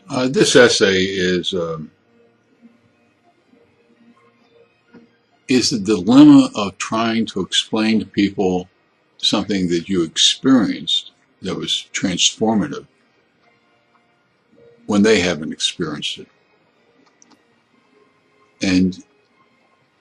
This essay is the dilemma of trying to explain to people something that you experienced that was transformative when they haven't experienced it. And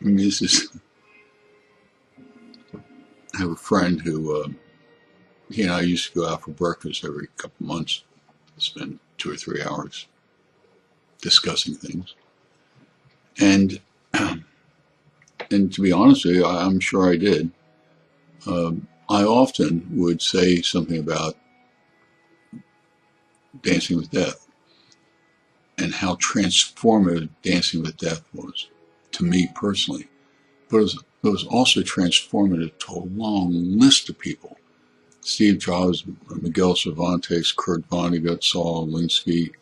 I mean, I have a friend who, he and I used to go out for breakfast every couple of months, spend 2 or 3 hours discussing things. And to be honest with you, I'm sure I did. I often would say something about Dancing with Death and how transformative Dancing with Death was to me personally. But it was also transformative to a long list of people. Steve Jobs, Miguel Cervantes, Kurt Vonnegut, Saul Alinsky.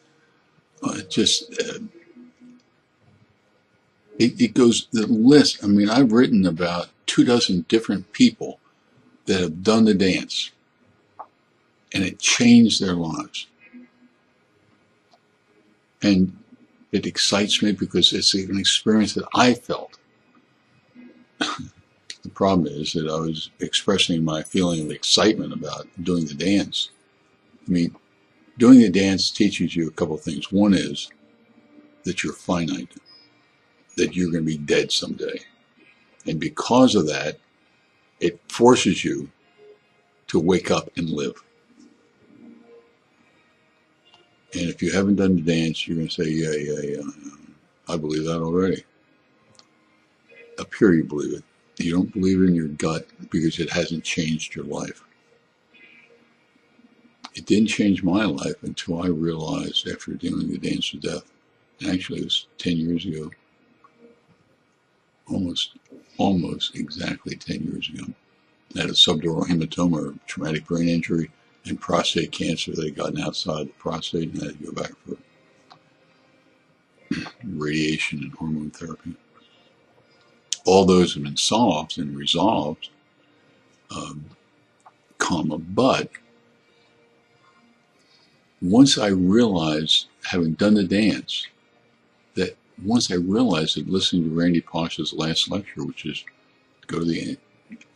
It goes, the list, I mean, I've written about 24 different people that have done the dance, and it changed their lives. And it excites me because it's an experience that I felt. The problem is that I was expressing my feeling of excitement about doing the dance. I mean, doing the dance teaches you a couple of things. One is that you're finite, that you're going to be dead someday. And because of that, it forces you to wake up and live. And if you haven't done the dance, you're going to say, yeah, I believe that already. Up here you believe it. You don't believe it in your gut because it hasn't changed your life. It didn't change my life until I realized after doing the Dance with Death, and actually it was 10 years ago, almost exactly 10 years ago. I had a subdural hematoma, traumatic brain injury, and prostate cancer that had gotten outside the prostate, and I had to go back for radiation and hormone therapy. All those have been solved and resolved, but once I realized, having done the dance, that once I realized that listening to Randy Pausch's last lecture, which is go to the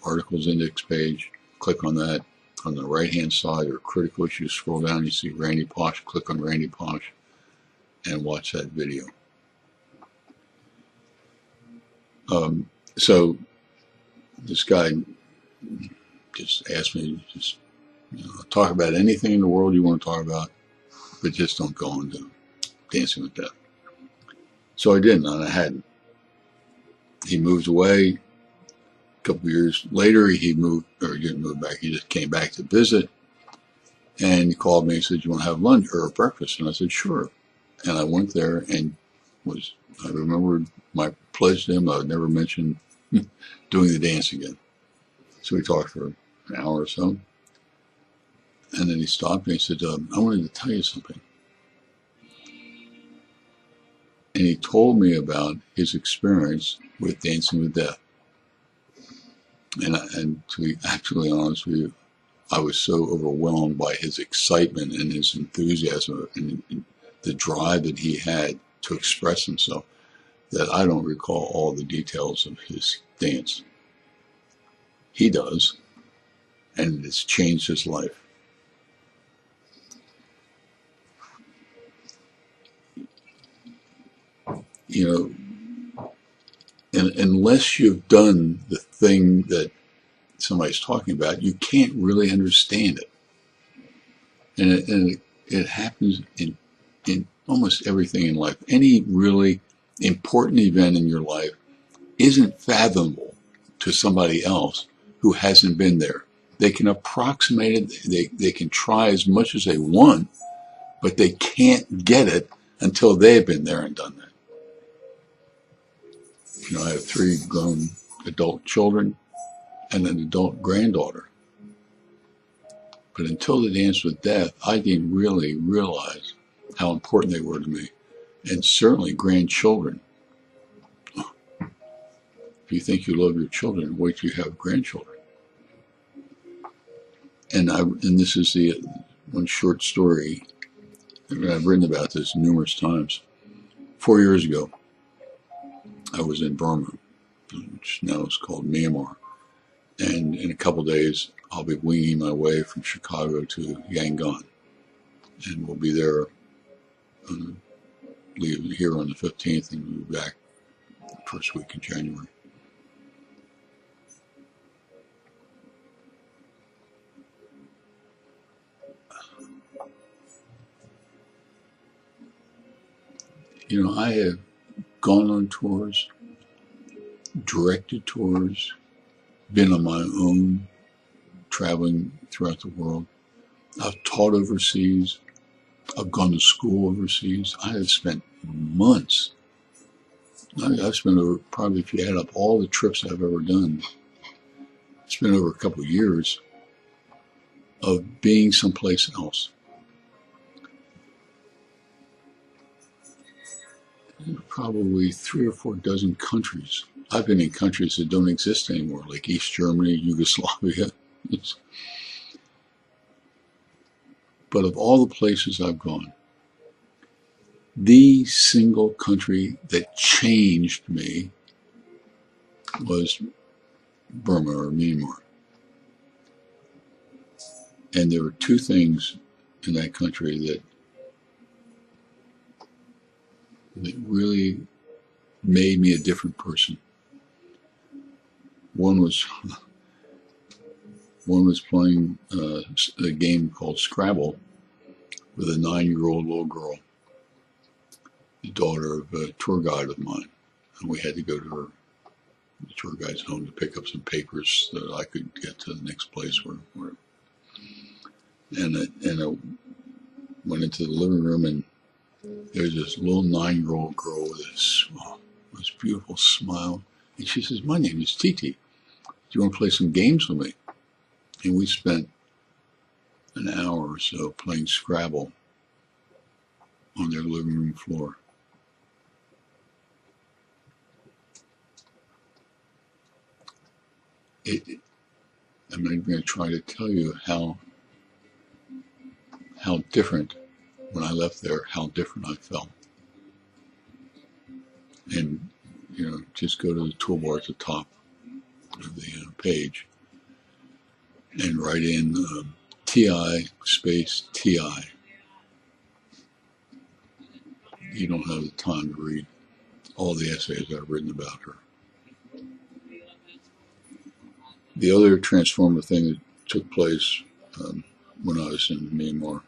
articles index page, click on that. On the right-hand side or critical issues, scroll down, you see Randy Pausch, click on Randy Pausch and watch that video. So this guy just asked me to just talk about anything in the world you want to talk about, but just don't go into Dancing with Death. So I didn't, and I hadn't. He moved away. A couple of years later, he moved, or he didn't move back, he just came back to visit, and he called me and said, you want to have lunch or breakfast? And I said, sure. And I went there and I remembered my pledge to him, I would never mention doing the dance again. So we talked for an hour or so, and then he stopped me and said, I wanted to tell you something. And he told me about his experience with Dancing with Death. And to be absolutely honest with you, I was so overwhelmed by his excitement and his enthusiasm and the drive that he had to express himself that I don't recall all the details of his dance. He does, and it's changed his life. You know, unless you've done the thing that somebody's talking about, you can't really understand it. And it happens in almost everything in life. Any really important event in your life isn't fathomable to somebody else who hasn't been there. They can approximate it, they can try as much as they want, but they can't get it until they've been there and done that. You know, I have 3 grown adult children and an adult granddaughter. But until the Dance with Death, I didn't really realize how important they were to me. And certainly grandchildren. If you think you love your children, wait till you have grandchildren. And this is the one short story. And I've written about this numerous times. 4 years ago, I was in Burma, which now is called Myanmar. And in a couple of days, I'll be winging my way from Chicago to Yangon. And we'll be there, leave here on the 15th and move back first week in January. You know, I have gone on tours, directed tours, been on my own, traveling throughout the world. I've taught overseas. I've gone to school overseas. I have spent months. I've spent over, probably if you add up all the trips I've ever done, it's been over a couple of years of being someplace else. Probably 3 or 4 dozen countries. I've been in countries that don't exist anymore, like East Germany, Yugoslavia. But of all the places I've gone, the single country that changed me was Burma or Myanmar. And there were 2 things in that country that really made me a different person. One was playing a game called Scrabble with a 9-year-old little girl, the daughter of a tour guide of mine. And we had to go to the tour guide's home to pick up some papers so that I could get to the next place and I went into the living room, and there was this little 9-year-old girl with this beautiful smile. And she says, "My name is Titi. Do you want to play some games with me?" And we spent an hour or so playing Scrabble on their living room floor. I'm not even going to try to tell you how different, when I left there, how different I felt. And, you know, just go to the toolbar at the top of the page and write in TI space TI. You don't have the time to read all the essays I've written about her. The other transformative thing that took place when I was in Myanmar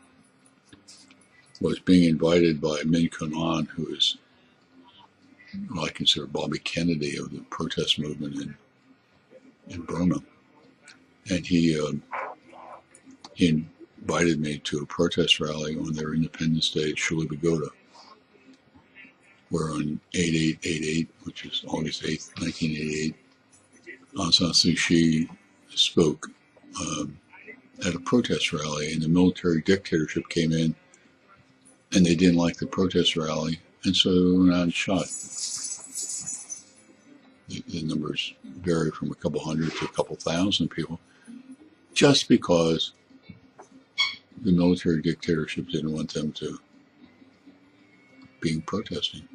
was being invited by Min Kun An, who is, well, I consider Bobby Kennedy of the protest movement in Burma. And he invited me to a protest rally on their Independence Day at Shulibagota, where on 8888, which is August 8th, 1988, Aung San Suu Kyi spoke at a protest rally, and the military dictatorship came in, and they didn't like the protest rally, and so they went out and shot. The numbers vary from a couple hundred to a couple thousand people, just because the military dictatorship didn't want them to be protesting.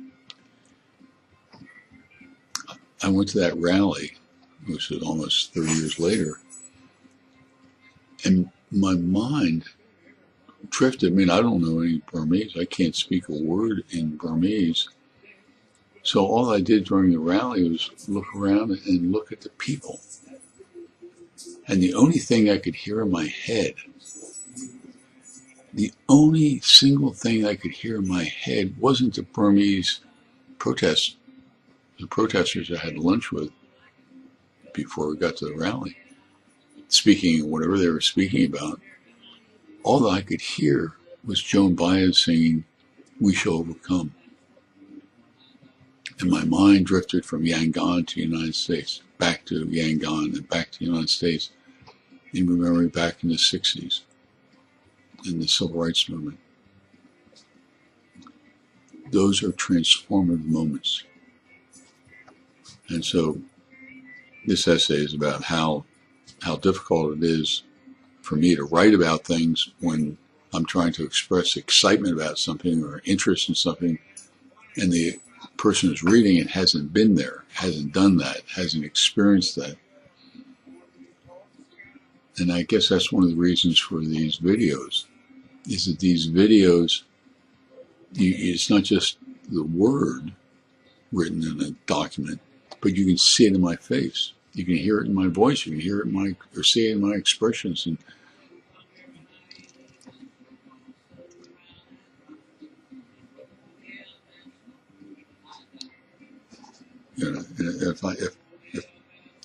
I went to that rally, which was almost 30 years later, and my mind drifted. I mean, I don't know any Burmese. I can't speak a word in Burmese. So all I did during the rally was look around and look at the people. And the only thing I could hear in my head, the only single thing I could hear in my head wasn't the Burmese protests, the protesters I had lunch with before we got to the rally, speaking whatever they were speaking about. All that I could hear was Joan Baez singing, "We Shall Overcome." And my mind drifted from Yangon to the United States, back to Yangon and back to the United States, and remembering back in the 60s, in the Civil Rights Movement. Those are transformative moments. And so this essay is about how difficult it is for me to write about things when I'm trying to express excitement about something or interest in something, and the person who's reading it hasn't been there, hasn't done that, hasn't experienced that. And I guess that's one of the reasons for these videos, is that these videos, it's not just the word written in a document, but you can see it in my face. You can hear it in my voice. You can hear it or see it in my expressions. And you know,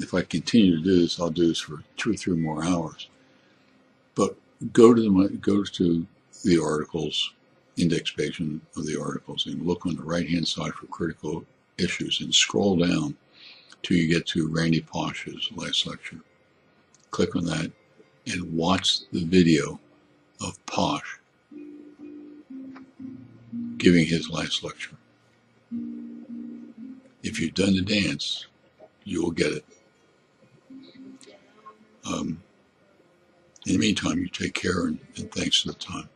if I continue to do this, I'll do this for 2 or 3 more hours. But go to the articles, index page of the articles, and look on the right-hand side for critical issues, and scroll down till you get to Randy Pausch's last lecture. Click on that and watch the video of Pausch giving his last lecture. If you've done the dance, you will get it. In the meantime, you take care, and thanks for the time.